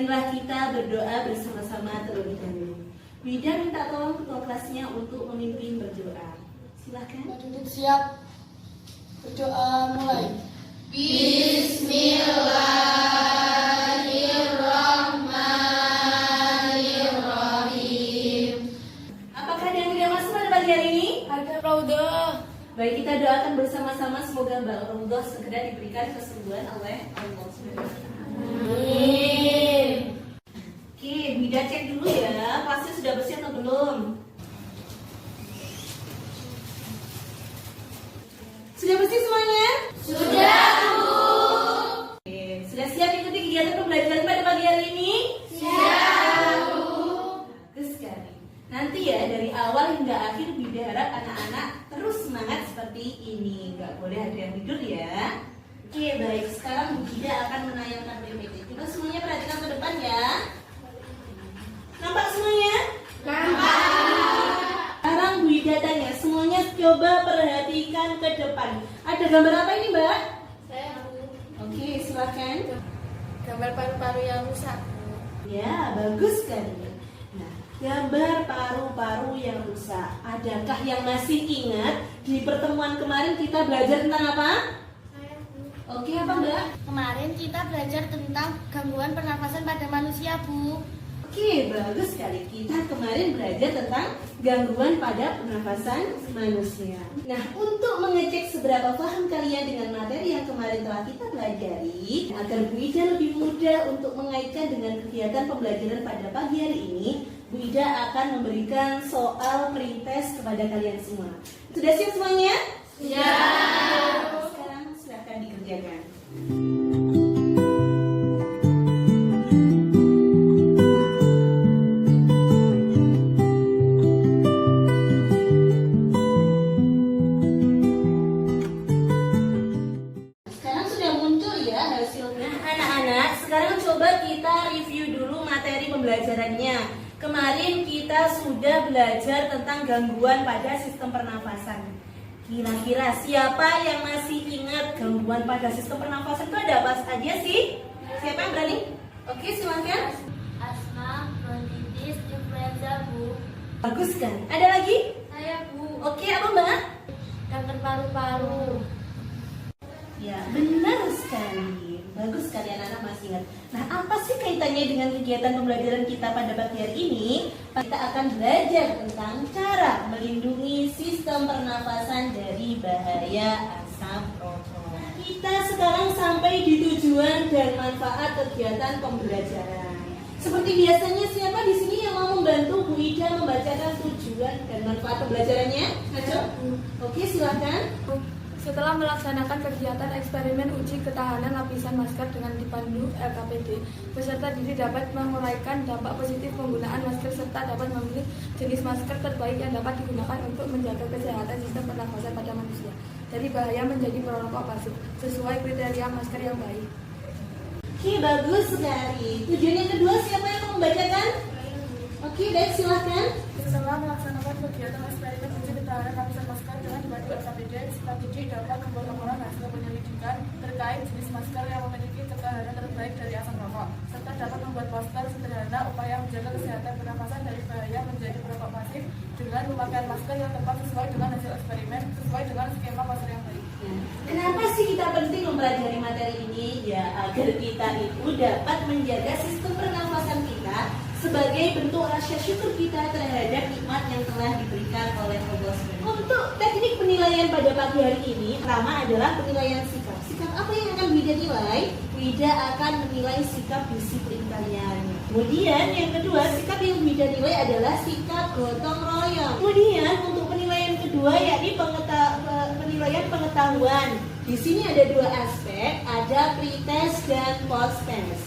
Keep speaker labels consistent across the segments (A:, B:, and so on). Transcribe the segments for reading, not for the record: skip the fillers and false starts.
A: marilah kita berdoa bersama-sama terlebih dahulu. Wida minta tolong ketua kelasnya untuk memimpin berdoa. Silahkan.
B: Duduk siap. Berdoa mulai.
A: Bismillahirrahmanirrahim. Apakah ada yang tidak masuk pada pagi hari ini?
B: Ada Rauda.
A: Baik, kita doakan bersama-sama semoga Mbak Raudah segera diberikan kesembuhan oleh Allah SWT.
B: Amin.
A: Oke, Wida cek dulu ya, kelasnya sudah bersih atau belum? Sudah bersih semuanya?
B: Sudah, Bu.
A: Oke, sudah siap ikuti kegiatan pembelajaran pada pagi hari ini?
B: Siap, Bu.
A: Bagus sekali. Nanti ya, dari awal hingga akhir Wida harap anak-anak terus semangat seperti ini. Gak boleh ada yang tidur ya. Oke, baik. Sekarang Bu Wida akan menayangkan PPT. Kita semuanya perhatikan ke depan ya. Nampak semuanya?
B: Nampak.
A: Sekarang Bu Wida tanya, semuanya coba perhatikan ke depan. Ada gambar apa ini, Mbak?
B: Saya, Bu.
A: Oke, silakan.
B: Gambar paru-paru yang rusak.
A: Ya, bagus sekali. Nah, gambar paru-paru yang rusak. Adakah yang masih ingat di pertemuan kemarin kita belajar tentang apa?
B: Saya, Bu.
A: Oke, apa Mbak?
B: Kemarin kita belajar tentang gangguan pernafasan pada manusia, Bu.
A: Oke, bagus sekali. Kita kemarin belajar tentang gangguan pada pernafasan manusia. Nah, untuk mengecek seberapa paham kalian dengan materi yang kemarin telah kita pelajari, agar Bu Ida lebih mudah untuk mengaitkan dengan kegiatan pembelajaran pada pagi hari ini, Bu Ida akan memberikan soal pretest kepada kalian semua. Sudah siap semuanya?
B: Siap.
A: Sekarang silahkan dikerjakan. Sekarang sudah muncul ya hasilnya. Anak-anak, sekarang coba kita review dulu materi pembelajarannya. Kemarin kita sudah belajar tentang gangguan pada sistem pernafasan. Kira-kira siapa yang masih ingat gangguan pada sistem pernafasan itu ada apa aja sih? Siapa yang berani? Oke, silakan.
B: Asma, bronkitis, influenza, Bu.
A: Bagus kan? Ada lagi?
B: Saya, Bu.
A: Oke, apa Mbak?
B: Kanker paru-paru.
A: Ya, benar sekali. Bagus sekali anak-anak masih ingat. Nah, apa sih kaitannya dengan kegiatan pembelajaran kita pada pagi hari ini? Kita akan belajar tentang cara melindungi sistem pernafasan dari bahaya asap rokok. Kita sekarang sampai di tujuan dan manfaat kegiatan pembelajaran. Seperti biasanya, siapa di sini yang mau membantu Bu Ida membacakan tujuan dan manfaat pembelajarannya? Ayo. Oke, silakan.
C: Setelah melaksanakan kegiatan eksperimen uji ketahanan lapisan masker dengan dipandu LKPD, peserta didik dapat menguraikan dampak positif penggunaan masker serta dapat memilih jenis masker terbaik yang dapat digunakan untuk menjaga kesehatan sistem pernafasan pada manusia dari bahaya menjadi perokok pasif sesuai kriteria masker yang baik.
A: Oke, bagus sekali. Tujuan yang kedua, siapa yang mau membacakan? Oke, baik, silahkan.
C: Setelah melaksanakan kegiatan eksperimen uji ketahanan lapisan masker dengan dibantu LKPD, peserta didik dapat membuat laporan hasil penyelidikan terkait jenis masker yang memiliki ketahanan terbaik dari asap rokok, serta dapat membuat poster sederhana upaya menjaga kesehatan pernafasan dari bahaya menjadi perokok pasif dengan pemakaian masker yang tepat sesuai dengan hasil eksperimen, sesuai dengan skema masker yang baik.
A: Kenapa sih kita penting mempelajari materi ini? Ya, agar kita itu dapat menjaga sistem pernafasan kita sebagai bentuk rasa syukur kita terhadap nikmat yang telah diberikan oleh Allah SWT. Untuk teknik penilaian pada pagi hari ini, pertama adalah penilaian sikap. Sikap apa yang akan Wida nilai? Wida akan menilai sikap disiplin kalian. Kemudian yang kedua, sikap yang Wida nilai adalah sikap gotong royong. Kemudian untuk penilaian kedua yakni penilaian pengetahuan. Di sini ada dua aspek, ada pretest dan post-test.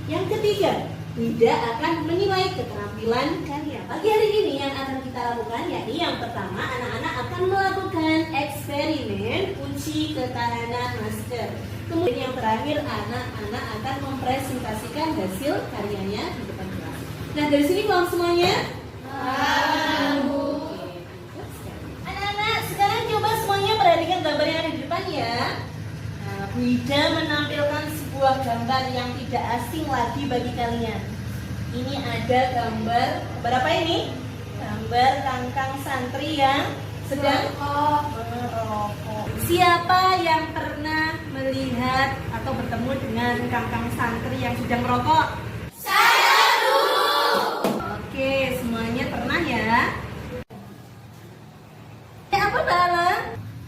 A: Yang ketiga, Wida akan menilai keterampilan kalian. Pagi hari ini yang akan kita lakukan yakni yang pertama, anak-anak akan melakukan eksperimen uji ketahanan masker. Kemudian yang terakhir, anak-anak akan mempresentasikan hasil karyanya di depan kelas. Nah, dari sini paham semuanya? Anak-anak, sekarang coba semuanya perhatikan gambar yang ada di depan ya. Nah, Wida menampilkan sebuah gambar yang tidak asing lagi bagi kalian. Ini ada gambar berapa ini? Gambar kangkang santri yang sedang merokok. Siapa yang pernah melihat atau bertemu dengan kangkang santri yang sedang merokok?
B: Saya, Bu.
A: Oke, semuanya pernah ya? Apa Bala?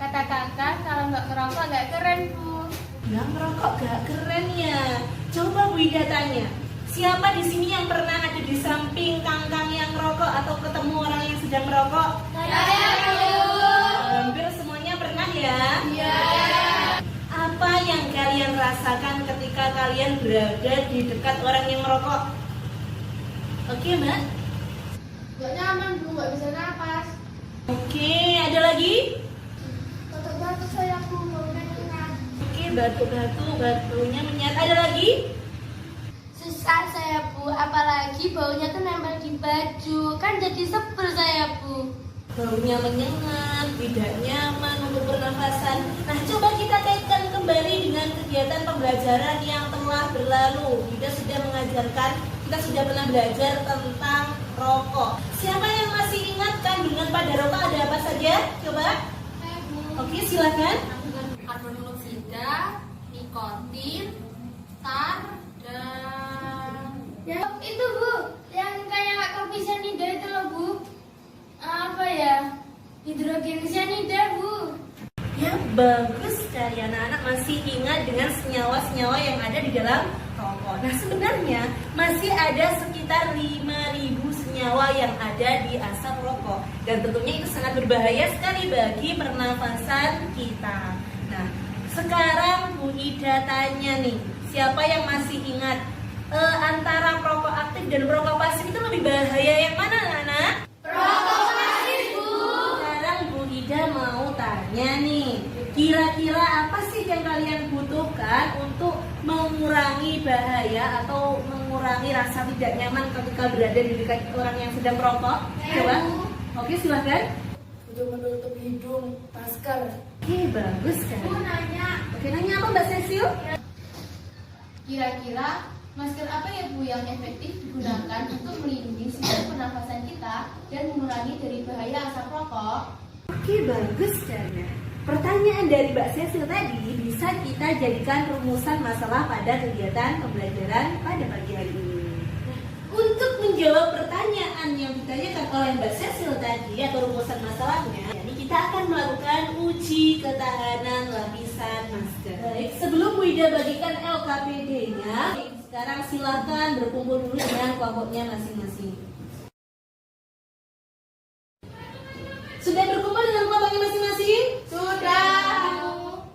B: Kata kakak, kalau nggak ngerokok nggak keren, Bu.
A: Nggak merokok gak keren ya? Coba Bu Ida tanya, siapa di sini yang pernah ada di samping kangkang yang merokok atau ketemu orang yang sedang merokok?
B: Saya, Bu.
A: Hampir semuanya pernah ya?
B: Iya.
A: Apa yang kalian rasakan ketika kalian berada di dekat orang yang merokok? Oke, Mbak?
B: Nggak nyaman, Bu. Nggak bisa napas.
A: Oke, ada lagi?
B: Batuk-batuk saya, Bu. Baunya enak.
A: Oke, batu-batu, batunya menyatu. Ada lagi?
B: Susah saya, Bu. Apalagi baunya tuh nempel di baju. Kan jadi sebel saya, Bu.
A: Baunya menyengat, tidak nyaman untuk pernafasan. Nah, coba kita kaitkan kembali dengan kegiatan pembelajaran yang telah berlalu. Kita sudah mengajarkan, kita sudah pernah belajar tentang rokok. Siapa yang masih ingat kandungan pada rokok ada apa saja? Coba.
B: Saya, Bu.
A: Oke, silakan.
B: Karbon monoksida, nikotin, tar, dan itu, Bu, yang kayak kopi cyanida itu loh, Bu. Apa ya? Hidrogen cyanida, Bu.
A: Ya, bagus sekali anak-anak masih ingat dengan senyawa-senyawa yang ada di dalam rokok. Nah, sebenarnya masih ada sekitar 5.000 senyawa yang ada di asap rokok. Dan tentunya itu sangat berbahaya sekali bagi pernafasan kita. Nah, sekarang Bu Ida tanya nih, siapa yang masih ingat antara perokok aktif dan perokok pasif itu lebih bahaya yang mana, anak?
B: Rokok pasif, Bu.
A: Sekarang Bu Ida mau tanya nih, kira-kira apa sih yang kalian butuhkan untuk mengurangi bahaya atau mengurangi rasa tidak nyaman ketika berada di dekat orang yang sedang merokok? Coba. Oke, silakan.
C: Untuk menutup hidung, masker.
A: Oke, bagus kan?
B: Bu nanya,
A: Oke, nanya apa Mbak Cecil?
B: kira-kira masker apa ya, Bu, yang efektif digunakan untuk melindungi sistem pernafasan kita dan mengurangi dari bahaya asap rokok?
A: Oke, bagus kan? Pertanyaan dari Mbak Cecil tadi bisa kita jadikan rumusan masalah pada kegiatan pembelajaran pada pagi hari ini. Untuk menjawab pertanyaan yang ditanyakan oleh Mbak Cecil tadi atau rumusan masalahnya, jadi kita akan melakukan uji ketahanan lapisan masker. Baik, sebelum Bu Ida bagikan LKPD-nya, sekarang silakan berkumpul dulu dengan kelompoknya masing-masing. Sudah berkumpul dengan kelompoknya masing-masing?
B: Sudah.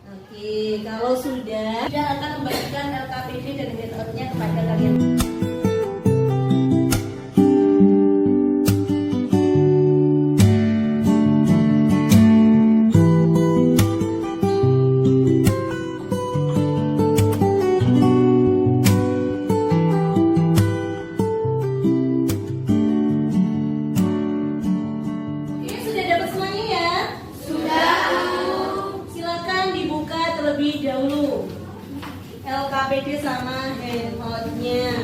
A: Oke, kalau sudah, dia akan membagikan LKPD dan handout-nya kepada kalian. Oke, sudah dapat semuanya ya?
B: Sudah.
A: Silakan dibuka terlebih dahulu LKPD sama handout-nya.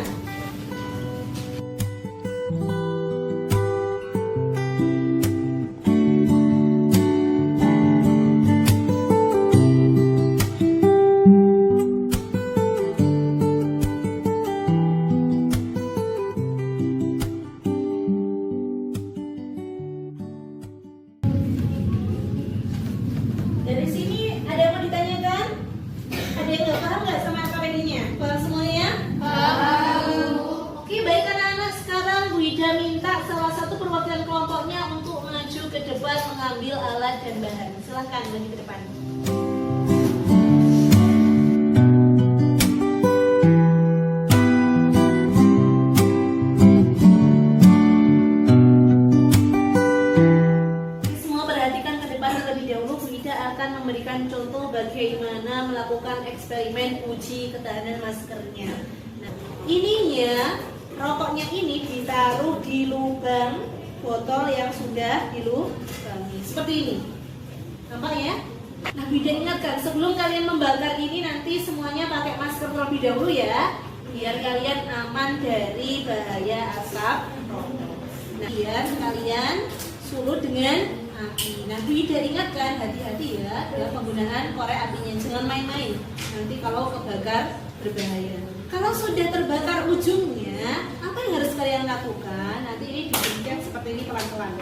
A: Dari sini ada yang mau ditanyakan? Ada yang nggak paham nggak sama LKPD-nya? Paham semuanya?
B: Paham.
A: Oke, baik anak-anak. Sekarang Bu Ida minta salah satu perwakilan kelompoknya untuk maju ke depan mengambil alat dan bahan. Silahkan maju ke depan. Semua perhatikan ke depan terlebih dahulu. Bu Ida akan memberikan contoh bagaimana melakukan eksperimen uji ketahanan maskernya. Nah, ininya, rokoknya ini ditaruh di lubang botol yang sudah dilubangi. Seperti ini. Nampak ya? Nah, Bida ingatkan sebelum kalian membakar ini nanti semuanya pakai masker terlebih dahulu ya, biar kalian aman dari bahaya asap rokok. Nah, kalian sulut dengan api. Nah, Bida ingatkan hati-hati ya dalam penggunaan korek apinya, jangan main-main. Nanti kalau kebakar berbahaya. Kalau sudah terbakar ujungnya, apa yang harus kalian lakukan? Nanti ini dipencet seperti ini pelan-pelan.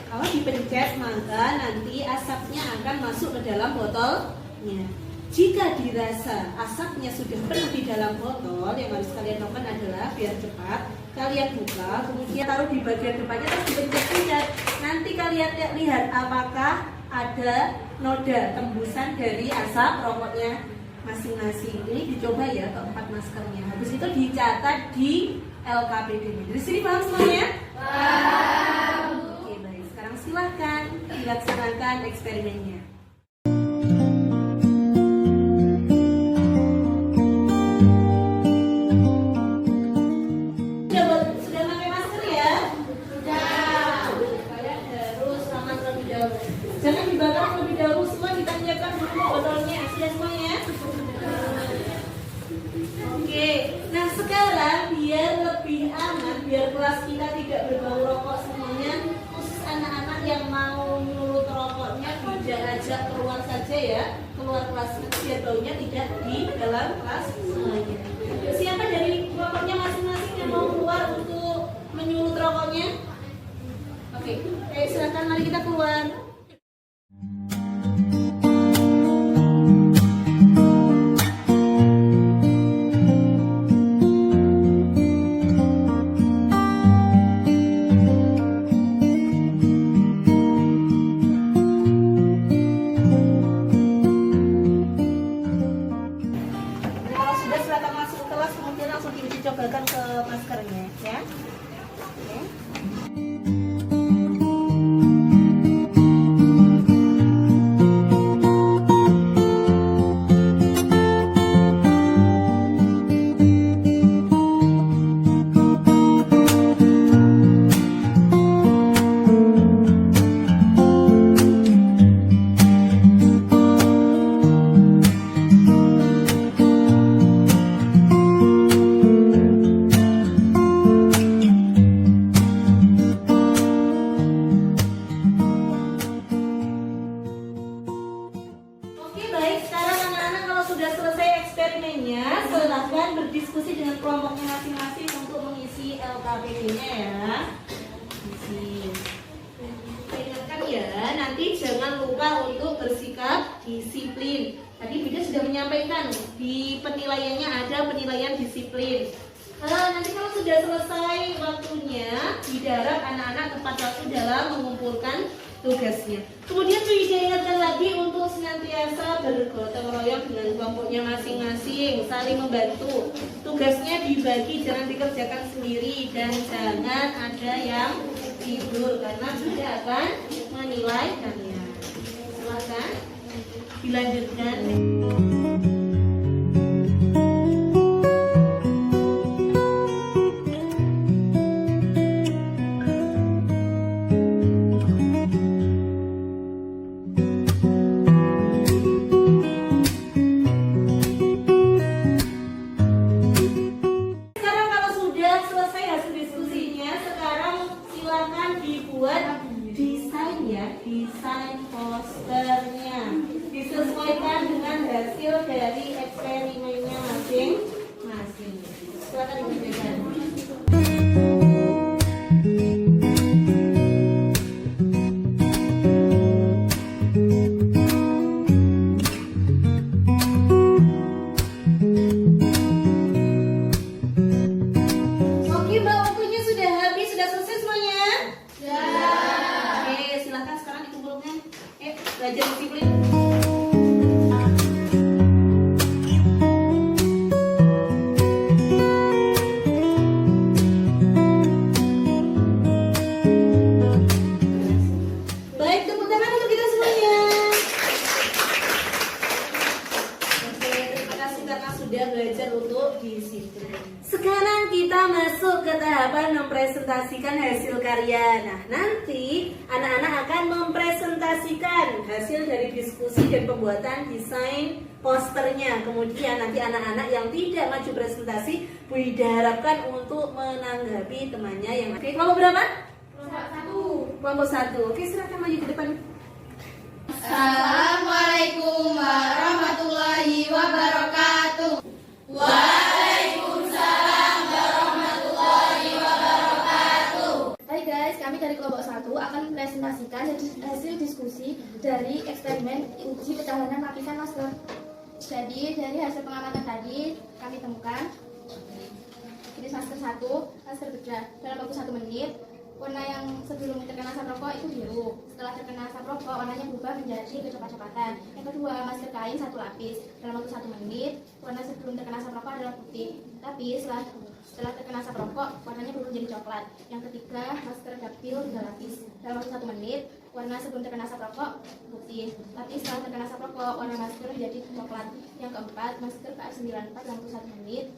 A: Kalau dipencet maka nanti asapnya akan masuk ke dalam botolnya. Jika dirasa asapnya sudah penuh di dalam botol, yang harus kalian lakukan adalah biar cepat kalian buka, kemudian taruh di bagian depannya terus dipencet-pencet. Nanti kalian lihat apakah ada noda tembusan dari asap rokoknya masing-masing. Ini dicoba ya keempat maskernya. Habis itu dicatat di LKPD-nya. Dari sini paham semuanya? Oke, baik. Sekarang silahkan dilaksanakan eksperimennya. Sudah pakai masker ya? Sudah. Kalian harus aman terlebih dahulu. Jangan dibakar terlebih dahulu, semua ditanjakan dulu botolnya. Sudah semuanya? Oke, nah sekarang biar lebih aman, biar kelas kita tidak berbau rokok semuanya, khusus anak-anak yang mau nyulut rokoknya tidak ajak keluar saja ya, keluar kelas biar baunya tidak di dalam kelas semuanya. Siapa dari kelompoknya masing-masing yang mau keluar untuk menyulut rokoknya? Oke, silakan mari kita keluar. Cobakan ke maskernya ya. Oke. Sudah selesai eksperimennya, silahkan berdiskusi dengan kelompoknya masing-masing untuk mengisi LKPD-nya ya. Ingatkan ya, nanti jangan lupa untuk bersikap disiplin. Tadi Bida sudah menyampaikan di penilaiannya ada penilaian disiplin. Nanti kalau sudah selesai waktunya, diharap anak-anak tepat waktu dalam mengumpulkan tugasnya. Kemudian Bida ingatkan lagi untuk senantiasa bergotong royong dengan kelompoknya masing-masing, saling membantu. Tugasnya dibagi, jangan dikerjakan sendiri dan jangan ada yang tidur karena Bida akan menilai kalian. Silakan dilanjutkan. Dibuat desain ya, desain posternya disesuaikan dengan hasil dari eksperimennya masing-masing. Silakan dibacakan. Oke Mbak, waktunya sudah habis, sudah selesai semuanya? Oke, silahkan sekarang dikumpulkan. Belajar disiplin. Baik, tepuk tangan untuk kita semuanya. Oke, terima kasih karena sudah belajar untuk disiplin. Sekarang kita masuk ke tahapan mempresentasikan hasil berkarya. Nah, nanti anak-anak akan mempresentasikan hasil dari diskusi dan pembuatan desain posternya. Kemudian nanti anak-anak yang tidak maju presentasi, Bu Ida harapkan untuk menanggapi temannya yang oke. Kelompok berapa? Kelompok 1. Oke, silakan maju ke depan.
B: Assalamualaikum warahmatullahi wabarakatuh. Hai guys, kami dari kelompok 1 akan mempresentasikan hasil diskusi dari eksperimen uji ketahanan lapisan masker. Jadi dari hasil pengamatan tadi kami temukan ini masker 1, masker bedah dalam waktu 1 menit. Warna yang sebelum terkena asap rokok itu biru. Setelah terkena asap rokok, warnanya berubah menjadi kecoklat-coklatan. Yang kedua, masker kain 1 lapis dalam waktu 1 menit. Warna sebelum terkena asap rokok adalah putih. Tapi setelah terkena asap rokok, warnanya berubah menjadi coklat. Yang ketiga, masker dapil 3 lapis dalam waktu 1 menit. Warna sebelum terkena asap rokok putih. Tapi setelah terkena asap rokok, warna masker menjadi coklat. Yang keempat, masker KF94 dalam waktu 1 menit.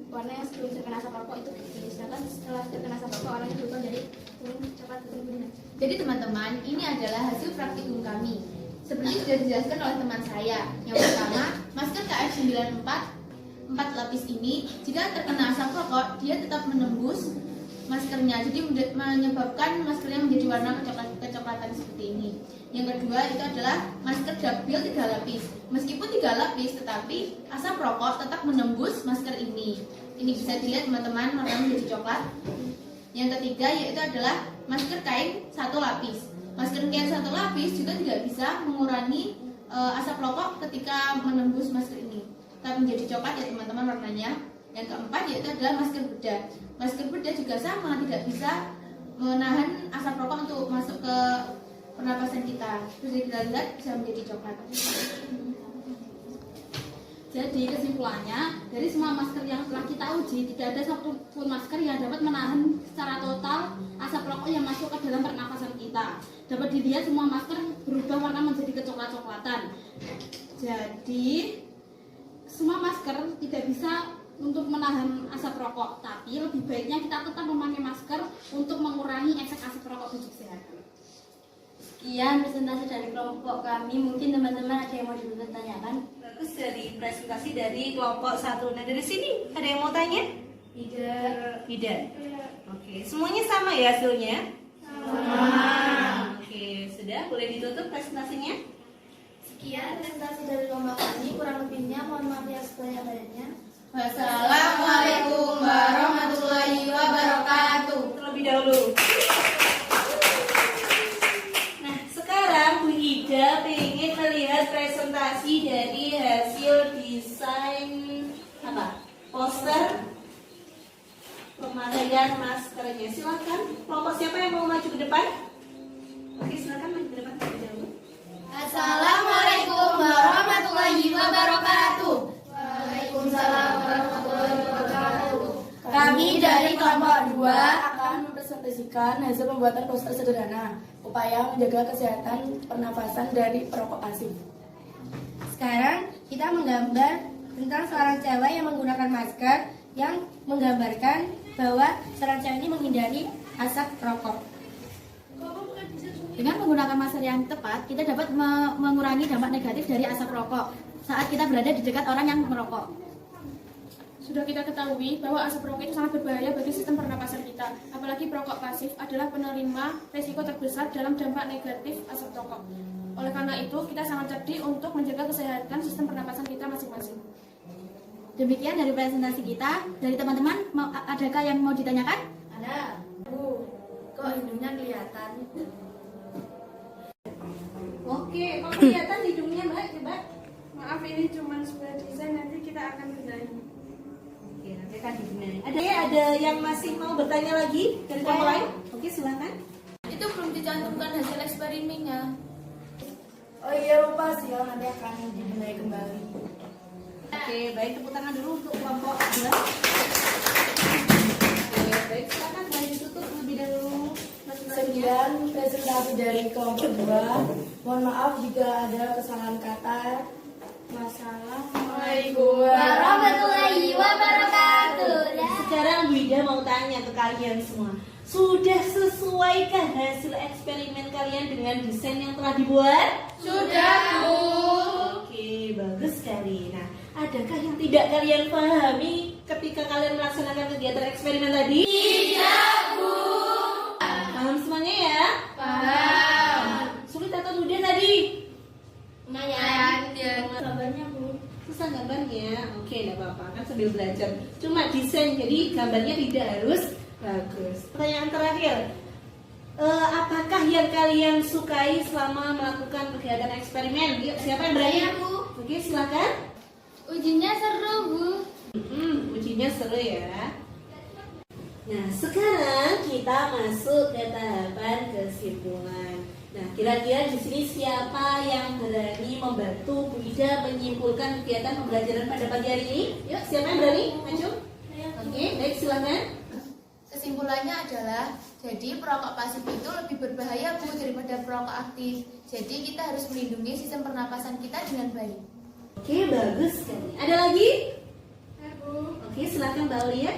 B: Warna yang sebelum terkena asap rokok itu putih, sedangkan setelah terkena asap rokok warnanya berubah jadi kuning coklat kuning. Jadi teman-teman, ini adalah hasil praktikum kami. Seperti sudah dijelaskan oleh teman saya. Yang pertama, masker KF94 4 lapis ini jika terkena asap rokok dia tetap menembus maskernya, jadi menyebabkan maskernya menjadi warna kecoklatan seperti ini. Yang kedua itu adalah masker dapil 3 lapis. Meskipun 3 lapis, tetapi asap rokok tetap menembus masker ini. Ini bisa dilihat teman-teman, warnanya menjadi coklat. Yang ketiga yaitu adalah masker kain 1 lapis. Masker kain 1 lapis juga tidak bisa mengurangi asap rokok ketika menembus masker ini. Tetap menjadi coklat ya teman-teman warnanya. Yang keempat yaitu adalah masker bedah. Masker bedah juga sama, tidak bisa menahan asap rokok untuk masuk ke pernapasan kita. Terus kita lihat bisa menjadi coklat.
D: Jadi kesimpulannya, dari semua masker yang telah kita uji, tidak ada satupun masker yang dapat menahan secara total asap rokok yang masuk ke dalam pernapasan kita. Dapat dilihat semua masker berubah warna menjadi kecoklat-coklatan. Jadi semua masker tidak bisa untuk menahan asap rokok, tapi lebih baiknya kita tetap memakai masker untuk mengurangi efek asap rokok bagi kesehatan.
E: Sekian presentasi dari kelompok kami. Mungkin teman-teman ada yang mau ditanyakan?
A: Bagus dari presentasi dari kelompok 1. Nah, dari sini ada yang mau tanya? Tidak. Oke, semuanya sama ya hasilnya? Sama. Oke, sudah boleh ditutup presentasinya?
B: Sekian presentasi dari kelompok kami, kurang lebihnya mohon maaf ya sebanyak-banyaknya.
E: Wassalamualaikum warahmatullahi wabarakatuh.
A: Terlebih dahulu. Nah, sekarang Bu Ida ingin melihat presentasi dari hasil desain poster pemakaian maskernya. Silakan. Kelompok siapa yang mau maju ke depan? Oke, silakan maju ke depan terlebih dahulu.
B: Assalamualaikum warahmatullahi wabarakatuh. Waalaikumsalam warahmatullahi wabarakatuh.
F: Kami dari kelompok 2 akan mempresentasikan hasil pembuatan poster sederhana upaya menjaga kesehatan pernafasan dari perokok pasif.
G: Sekarang kita menggambar tentang seorang cewek yang menggunakan masker yang menggambarkan bahwa seorang cewek ini menghindari asap rokok.
D: Dengan menggunakan masker yang tepat, kita dapat mengurangi dampak negatif dari asap rokok saat kita berada di dekat orang yang merokok.
C: Sudah kita ketahui bahwa asap rokok itu sangat berbahaya bagi sistem pernapasan kita. Apalagi perokok pasif adalah penerima resiko terbesar dalam dampak negatif asap rokok. Oleh karena itu, kita sangat cerdik untuk menjaga kesehatan sistem pernapasan kita masing-masing.
D: Demikian dari presentasi kita. Dari teman-teman, adakah yang mau ditanyakan?
F: Ada. Bu, kok hidungnya kelihatan?
A: Oke, mau kelihatan hidungnya Mbak? Coba.
C: Maaf, ini cuma sebuah desain, nanti kita akan bedain.
A: Oke, nanti akan dibenahi. Ada yang masih mau bertanya lagi dari kelompok lain? Oke, silakan.
B: Itu belum dicantumkan hasil eksperimennya.
F: Oh iya, lupa sih, nanti akan dibenahi kembali.
A: Oke, baik, tepuk tangan dulu untuk kelompok 2. Oke, baik, silakan boleh ditutup lebih dahulu.
F: Sekian presentasi dari kelompok 2. Mohon maaf jika ada kesalahan kata. Wassalamualaikum
B: Warahmatullahi wabarakatuh.
A: Sekarang Bu Ida mau tanya ke kalian semua. Sudah sesuaikah hasil eksperimen kalian dengan desain yang telah dibuat?
C: Sudah, Bu.
A: Oke, bagus sekali. Nah, adakah yang tidak kalian pahami ketika kalian melaksanakan kegiatan eksperimen tadi?
C: Tidak, Bu.
A: Paham semuanya ya?
C: Paham.
A: Sulit atau mudah tadi?
C: Lumayan.
B: Gambarnya Bu.
A: Susah gambarnya? Oke, tidak apa-apa, kan sambil belajar. Cuma desain, jadi gambarnya tidak harus bagus. Pertanyaan terakhir, apakah yang kalian sukai selama melakukan kegiatan eksperimen? Yuk, siapa yang berani?
B: Saya, Bu.
A: Oke, silakan.
B: Ujinya seru Bu.
A: Ujinya seru ya. Nah, sekarang kita masuk ke tahapan kesimpulan. Nah, kira-kira di sini siapa yang berani membantu Bu Ida menyimpulkan kegiatan pembelajaran pada pagi hari ini? Yuk, siapa yang berani? Maju. Oke, baik, silakan.
H: Kesimpulannya adalah, jadi perokok pasif itu lebih berbahaya Bu daripada perokok aktif. Jadi kita harus melindungi sistem pernapasan kita dengan baik.
A: Oke, bagus sekali. Ada lagi? Oke, silakan Mbak Aulia.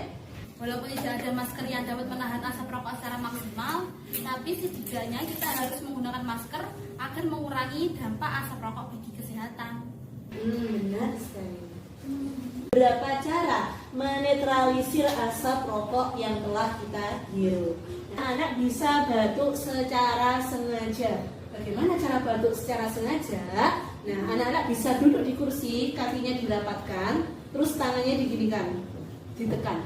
D: Walaupun tidak ada masker yang dapat menahan asap rokok secara maksimal, tapi setidaknya kita harus menggunakan masker agar mengurangi dampak asap rokok bagi kesehatan.
A: Benar sekali. Berapa cara menetralisir asap rokok yang telah kita hirup? Anak bisa batuk secara sengaja. Bagaimana cara batuk secara sengaja? Nah, anak-anak bisa duduk di kursi, kakinya dirapatkan, terus tangannya diginikan, ditekan,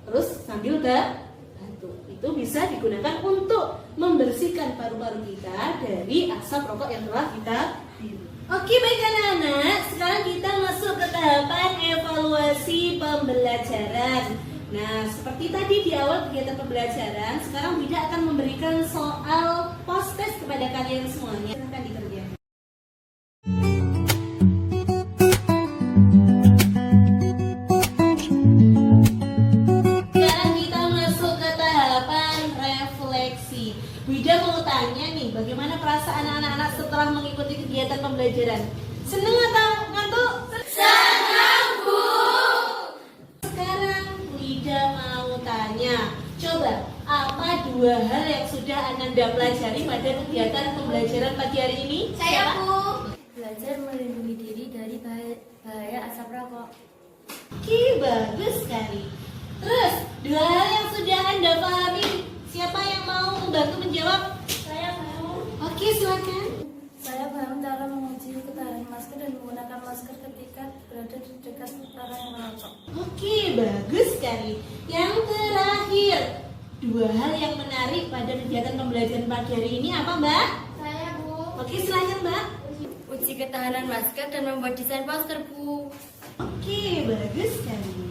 A: terus sambil batuk. Itu bisa digunakan untuk membersihkan paru-paru kita dari asap rokok yang telah kita hirup. Oke, baik anak-anak, sekarang kita masuk ke tahapan evaluasi pembelajaran. Nah, seperti tadi di awal kegiatan pembelajaran, sekarang Bida akan memberikan soal post-test kepada kalian semuanya. Silahkan dikerjakan. Sekarang kita masuk ke tahapan refleksi. Bida mau tanya nih, bagaimana perasaan anak-anak setelah mengikuti kegiatan pembelajaran? Senang atau ngantuk? Senang, Bu. Sekarang Bida mau tanya, coba apa 2 hal yang sudah Ananda pelajari pada kegiatan pembelajaran pagi hari ini?
B: Saya Bu.
G: Belajar melindungi diri dari bahaya asap rokok.
A: Oke, bagus sekali. Terus, 2 hal yang sudah Anda pahami, siapa yang mau membantu menjawab?
B: Saya Bu.
A: Oke, silakan.
F: Saya paham cara menguji ketahanan masker dan menggunakan masker ketika berada di dekat orang yang merokok.
A: Oke, bagus sekali. Yang terakhir, 2 hal yang menarik pada kegiatan pembelajaran pagi hari ini apa, Mbak?
B: Saya Bu.
A: Oke, silakan, Mbak.
G: Uji ketahanan masker dan membuat desain masker Bu.
A: Oke, bagus sekali.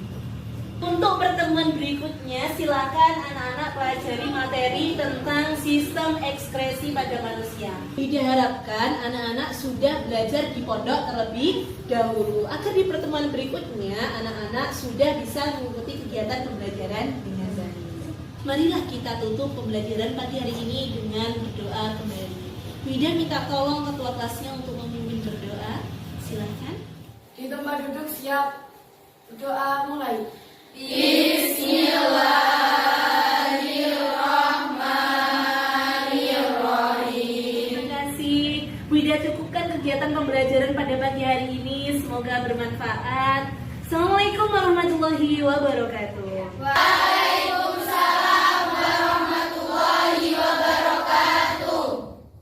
A: Untuk pertemuan berikutnya, silakan anak-anak pelajari materi tentang sistem ekskresi pada manusia. Diharapkan anak-anak sudah belajar di pondok terlebih dahulu, agar di pertemuan berikutnya anak-anak sudah bisa mengikuti kegiatan pembelajaran dengan baik. Marilah kita tutup pembelajaran pagi hari ini dengan berdoa kembali. Wida minta tolong ketua kelasnya untuk memimpin berdoa. Silakan.
F: Di tempat duduk siap. Doa mulai.
A: Terima kasih. Wida cukupkan kegiatan pembelajaran pada pagi hari ini. Semoga bermanfaat. Assalamualaikum warahmatullahi wabarakatuh.